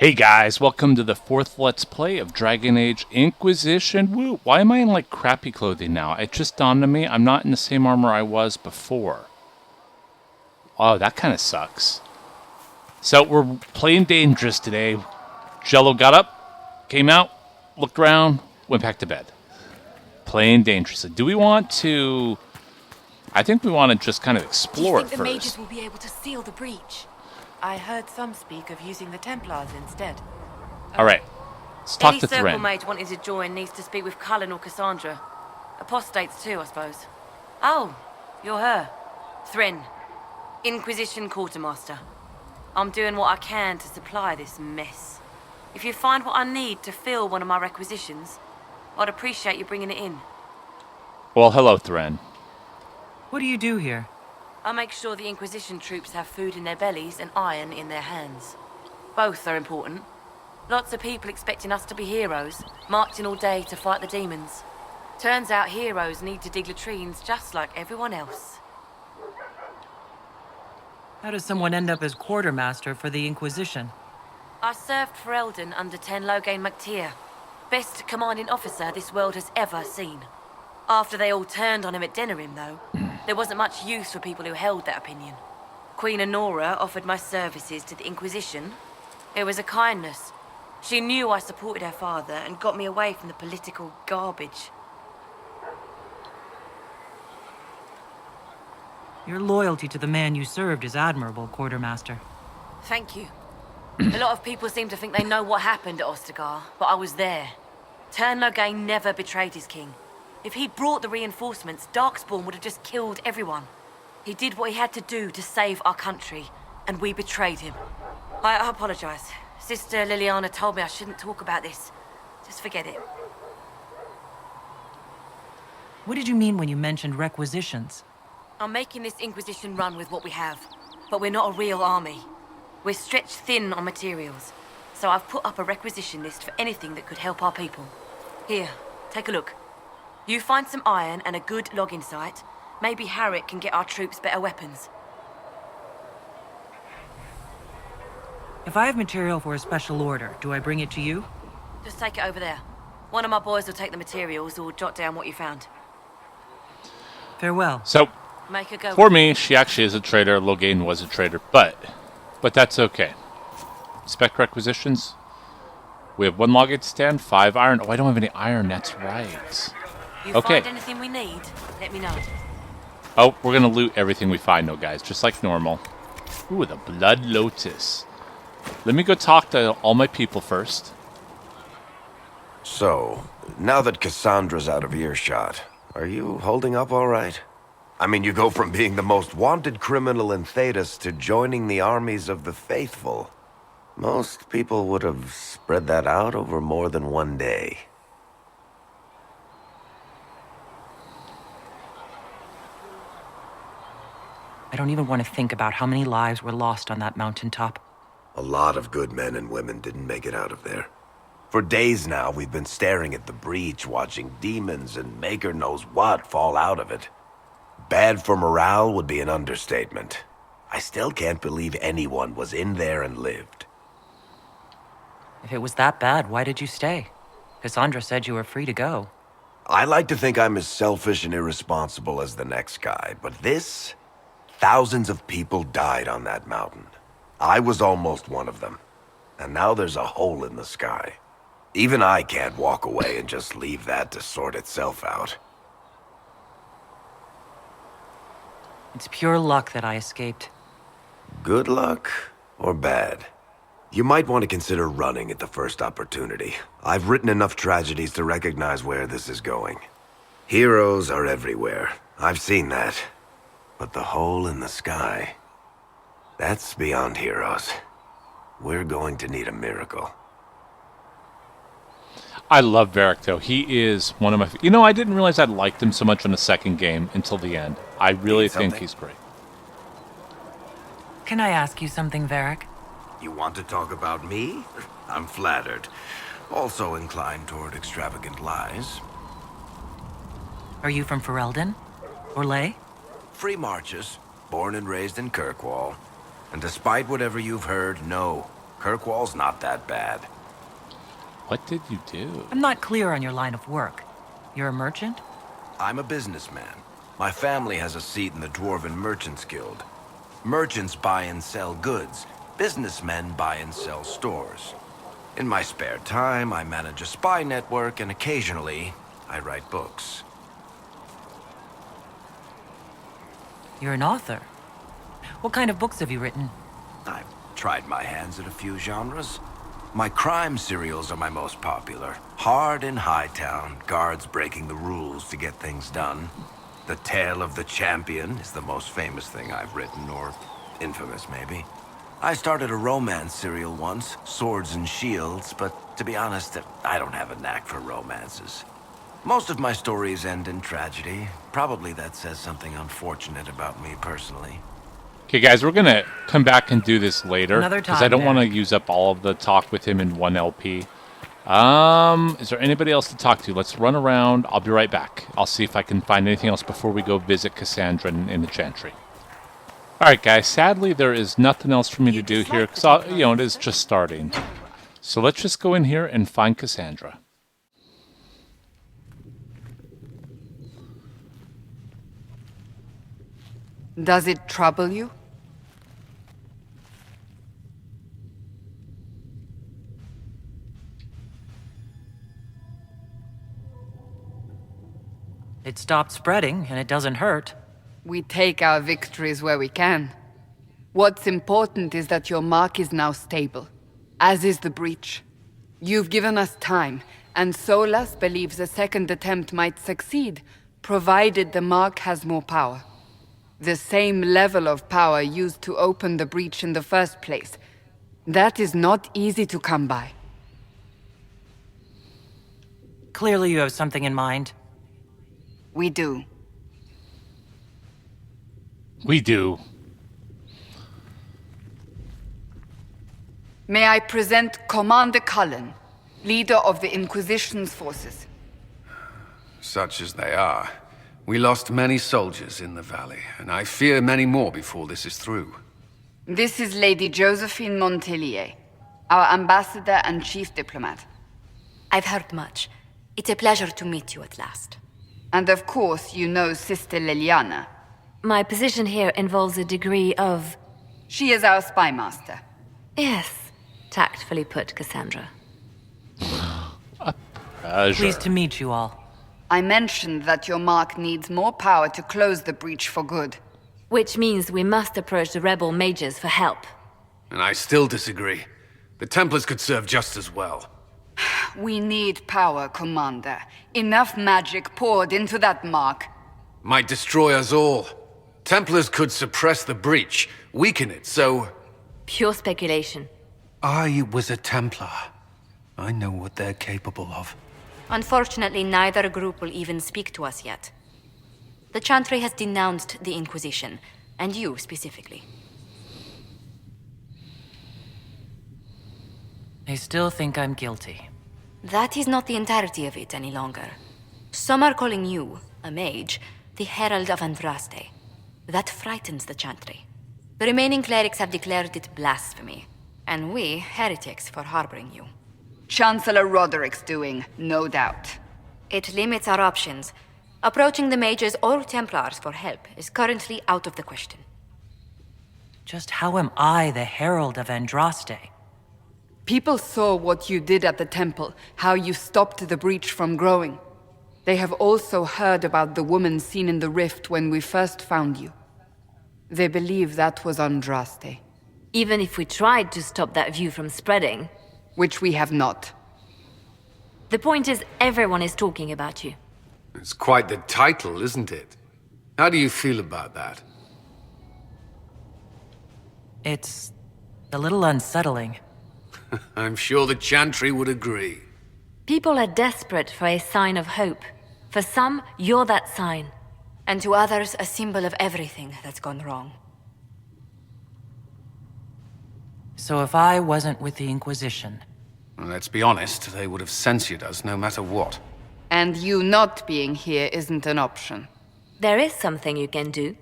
Hey guys, welcome to the fourth Let's Play of Dragon Age Inquisition. Woo! Why am I in like crappy clothing now? It just dawned on me I'm not in the same armor I was before. Oh, that kind of sucks. So we're playing dangerous today. Jello got up, came out, looked around, went back to bed. Playing dangerously. Do we want to... I think we want to just kind of explore it Do you think the first. mages will be able to seal the breach? I heard some speak of using the Templars instead. Alright, let's talk Any to circle Thren. mage wanting to join needs to speak with Cullen or Cassandra. Apostates too, I suppose. Oh, you're her. Thren. Inquisition Quartermaster. I'm doing what I can to supply this mess. If you find what I need to fill one of my requisitions, I'd appreciate you bringing it in. Well, hello, Thren. What do you do here? I make sure the Inquisition troops have food in their bellies and iron in their hands. Both are important. Lots of people expecting us to be heroes, marching all day to fight the demons. Turns out heroes need to dig latrines just like everyone else. How does someone end up as quartermaster for the Inquisition? I served for Eldon under Ten Loghain MacTier, best commanding officer this world has ever seen. After they all turned on him at Denerim, though, there wasn't much use for people who held that opinion. Queen Honora offered my services to the Inquisition. It was a kindness. She knew I supported her father and got me away from the political garbage. Your loyalty to the man you served is admirable, quartermaster. Thank you. A lot of people seem to think they know what happened at Ostagar, but I was there. Ten Loghain never betrayed his king. If he'd brought the reinforcements, Darkspawn would have just killed everyone. He did what he had to do to save our country, and we betrayed him. I apologize. Sister Liliana told me I shouldn't talk about this. Just forget it. What did you mean when you mentioned requisitions? I'm making this Inquisition run with what we have, but we're not a real army. We're stretched thin on materials, so I've put up a requisition list for anything that could help our people. Here, take a look. You find some iron and a good login site, maybe Harrick can get our troops better weapons. If I have material for a special order, do I bring it to you? Just take it over there. One of my boys will take the materials or jot down what you found. Farewell. So, Make her go. for me, she actually is a traitor. Loghain was a traitor, but that's okay. Spec requisitions. We have 1 login to stand, 5 iron. Oh, I don't have any iron. That's right. You Okay. find anything we need, let me know. Oh, we're gonna loot everything we find, though, guys, just like normal. Ooh, the Blood Lotus. Let me go talk to all my people first. So, now that Cassandra's out of earshot, are you holding up all right? I mean, you go from being the most wanted criminal in Thedas to joining the armies of the faithful. Most people would have spread that out over more than one day. I don't even want to think about how many lives were lost on that mountaintop. A lot of good men and women didn't make it out of there. For days now, we've been staring at the breach, watching demons and maker knows what fall out of it. Bad for morale would be an understatement. I still can't believe anyone was in there and lived. If it was that bad, why did you stay? Cassandra said you were free to go. I like to think I'm as selfish and irresponsible as the next guy, but this... Thousands of people died on that mountain. I was almost one of them. And now there's a hole in the sky. Even I can't walk away and just leave that to sort itself out. It's pure luck that I escaped. Good luck or bad? You might want to consider running at the first opportunity. I've written enough tragedies to recognize where this is going. Heroes are everywhere. I've seen that. But the hole in the sky... that's beyond heroes. We're going to need a miracle. I love Varric, though. He is one of my... You know, I didn't realize I liked him so much in the second game until the end. I really think he's great. Can I ask you something, Varric? You want to talk about me? I'm flattered. Also inclined toward extravagant lies. Are you from Ferelden? Or Ley? Free marches, born and raised in Kirkwall. And despite whatever you've heard, no, Kirkwall's not that bad. What did you do? I'm not clear on your line of work. You're a merchant? I'm a businessman. My family has a seat in the Dwarven Merchants Guild. Merchants buy and sell goods. Businessmen buy and sell stores. In my spare time, I manage a spy network, and occasionally, I write books. You're an author. What kind of books have you written? I've tried my hands at a few genres. My crime serials are my most popular. Hard in Hightown, guards breaking the rules to get things done. The Tale of the Champion is the most famous thing I've written, or infamous maybe. I started a romance serial once, Swords and Shields, but to be honest, I don't have a knack for romances. Most of my stories end in tragedy. Probably that says something unfortunate about me personally. Okay, guys, we're going to come back and do this later. Another Because time, I don't want to Derek. use up all of the talk with him in one LP. Is there anybody else to talk to? Let's run around. I'll be right back. I'll see if I can find anything else before we go visit Cassandra in the Chantry. Alright, guys. Sadly, there is nothing else for me to do here. Because, it is just starting. So let's just go in here and find Cassandra. Does it trouble you? It stopped spreading, and it doesn't hurt. We take our victories where we can. What's important is that your mark is now stable, as is the breach. You've given us time, and Solas believes a second attempt might succeed, provided the mark has more power. The same level of power used to open the breach in the first place. That is not easy to come by. Clearly you have something in mind. We do. We do. May I present Commander Cullen, leader of the Inquisition's forces. Such as they are. We lost many soldiers in the valley, and I fear many more before this is through. This is Lady Josephine Montelier, our ambassador and chief diplomat. I've heard much. It's a pleasure to meet you at last. And of course, you know Sister Liliana. My position here involves a degree of... She is our spy master. Yes, tactfully put, Cassandra. Pleased to meet you all. I mentioned that your mark needs more power to close the breach for good. Which means we must approach the rebel mages for help. And I still disagree. The Templars could serve just as well. We need power, Commander. Enough magic poured into that mark. Might destroy us all. Templars could suppress the breach, weaken it, so... Pure speculation. I was a Templar. I know what they're capable of. Unfortunately, neither group will even speak to us yet. The Chantry has denounced the Inquisition, and you specifically. They still think I'm guilty. That is not the entirety of it any longer. Some are calling you, a mage, the Herald of Andraste. That frightens the Chantry. The remaining clerics have declared it blasphemy, and we, heretics, for harboring you. Chancellor Roderick's doing, no doubt. It limits our options. Approaching the mages or Templars for help is currently out of the question. Just how am I the Herald of Andraste? People saw what you did at the temple, how you stopped the breach from growing. They have also heard about the woman seen in the rift when we first found you. They believe that was Andraste. Even if we tried to stop that view from spreading... Which we have not. The point is, everyone is talking about you. It's quite the title, isn't it? How do you feel about that? It's a little unsettling. I'm sure the Chantry would agree. People are desperate for a sign of hope. For some, you're that sign. And to others, a symbol of everything that's gone wrong. So if I wasn't with the Inquisition... Well, let's be honest, they would have censored us no matter what. And you not being here isn't an option. There is something you can do.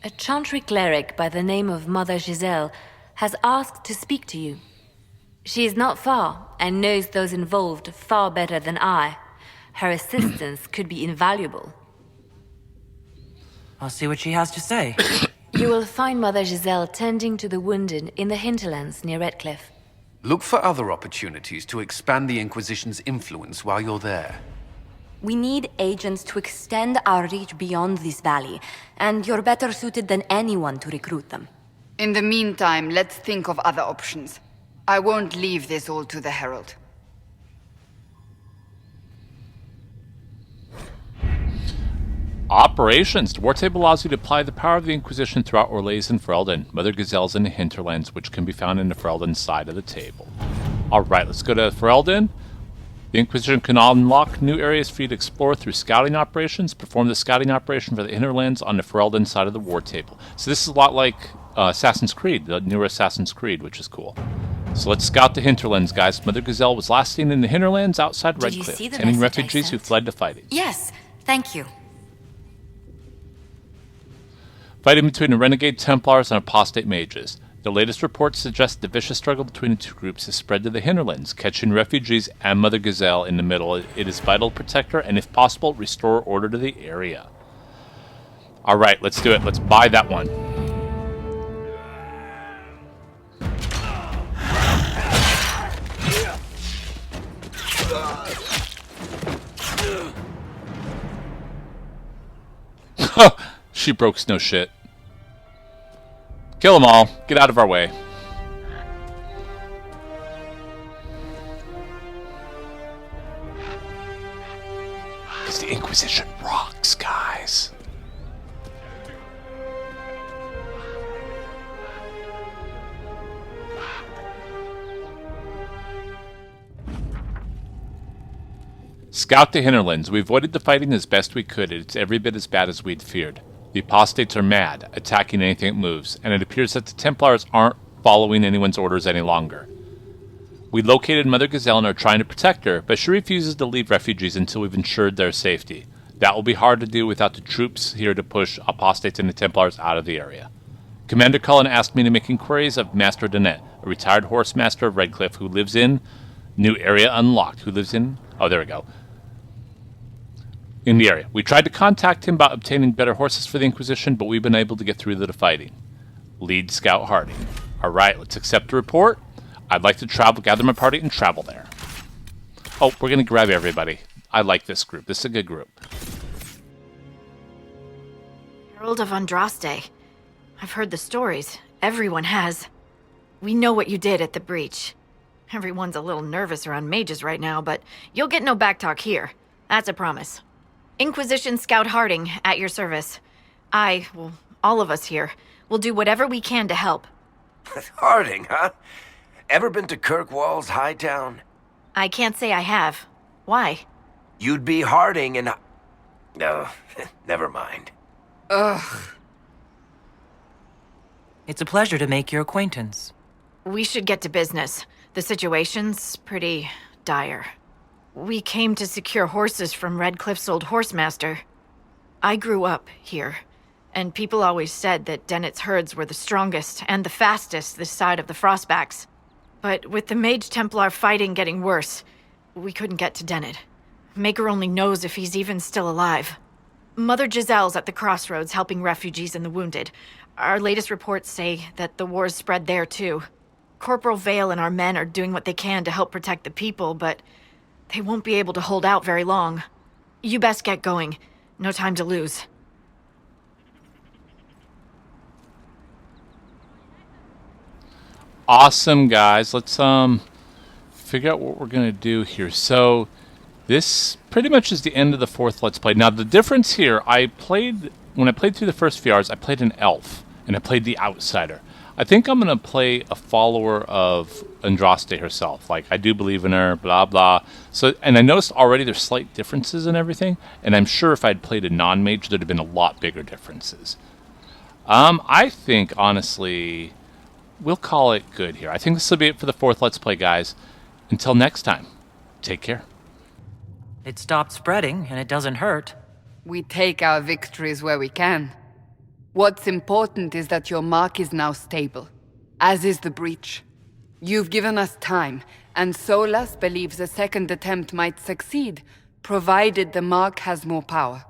A Chantry cleric by the name of Mother Giselle has asked to speak to you. She is not far, and knows those involved far better than I. Her assistance could be invaluable. I'll see what she has to say. You will find Mother Giselle tending to the wounded in the hinterlands near Redcliffe. Look for other opportunities to expand the Inquisition's influence while you're there. We need agents to extend our reach beyond this valley, and you're better suited than anyone to recruit them. In the meantime, let's think of other options. I won't leave this all to the Herald. Operations. The war table allows you to apply the power of the Inquisition throughout Orlais and Ferelden. Mother Gazelle's in the hinterlands, which can be found in the Ferelden side of the table. Alright, let's go to Ferelden. The Inquisition can unlock new areas for you to explore through scouting operations. Perform the scouting operation for the hinterlands on the Ferelden side of the war table. So this is a lot like Assassin's Creed, the newer Assassin's Creed, which is cool. So let's scout the hinterlands, guys. Mother Gazelle was last seen in the hinterlands outside Did you Redcliffe, see the tending message I refugees who sent? fled to fighting. Yes, thank you. Fighting between the renegade Templars and apostate mages. The latest reports suggest the vicious struggle between the two groups has spread to the hinterlands, catching refugees and Mother Gazelle in the middle. It is vital to protect her and, if possible, restore order to the area. Alright, let's do it. Let's buy that one. She broke no shit. Kill them all. Get out of our way. Because the Inquisition rocks, guys. Scout the hinterlands. We avoided the fighting as best we could. It's every bit as bad as we'd feared. The apostates are mad, attacking anything that moves, and it appears that the Templars aren't following anyone's orders any longer. We located Mother Gazelle and are trying to protect her, but she refuses to leave refugees until we've ensured their safety. That will be hard to do without the troops here to push apostates and the Templars out of the area. Commander Cullen asked me to make inquiries of Master Donnet, a retired horse master of Redcliffe who lives in... New area unlocked. Who lives in... Oh, there we go. In the area. We tried to contact him about obtaining better horses for the Inquisition, but we've been able to get through to the fighting. Lead Scout Harding. Alright, let's accept the report. I'd like to gather my party and travel there. Oh, we're going to grab everybody. I like this group. This is a good group. Herald of Andraste. I've heard the stories. Everyone has. We know what you did at the breach. Everyone's a little nervous around mages right now, but you'll get no backtalk here. That's a promise. Inquisition Scout Harding, at your service. All of us here, will do whatever we can to help. Harding, huh? Ever been to Kirkwall's Hightown? I can't say I have. Why? You'd be Harding and... No, never mind. Ugh. It's a pleasure to make your acquaintance. We should get to business. The situation's pretty dire. We came to secure horses from Redcliffe's old horsemaster. I grew up here, and people always said that Dennett's herds were the strongest and the fastest this side of the Frostbacks. But with the Mage Templar fighting getting worse, we couldn't get to Dennett. Maker only knows if he's even still alive. Mother Giselle's at the crossroads helping refugees and the wounded. Our latest reports say that the war's spread there too. Corporal Vale and our men are doing what they can to help protect the people, but they won't be able to hold out very long. You best get going. No time to lose. Awesome, guys. Let's figure out what we're going to do here. So this pretty much is the end of the fourth Let's Play. Now, the difference here, when I played through the first few hours, I played an elf, and I played the outsider. I think I'm going to play a follower of Andraste herself. Like, I do believe in her, blah, blah. So, and I noticed already there's slight differences and everything, and I'm sure if I'd played a non-mage, there'd have been a lot bigger differences. I think, honestly, we'll call it good here. I think this will be it for the fourth Let's Play, guys. Until next time, take care. It stopped spreading, and it doesn't hurt. We take our victories where we can. What's important is that your mark is now stable, as is the breach. You've given us time, and Solas believes a second attempt might succeed, provided the Mark has more power.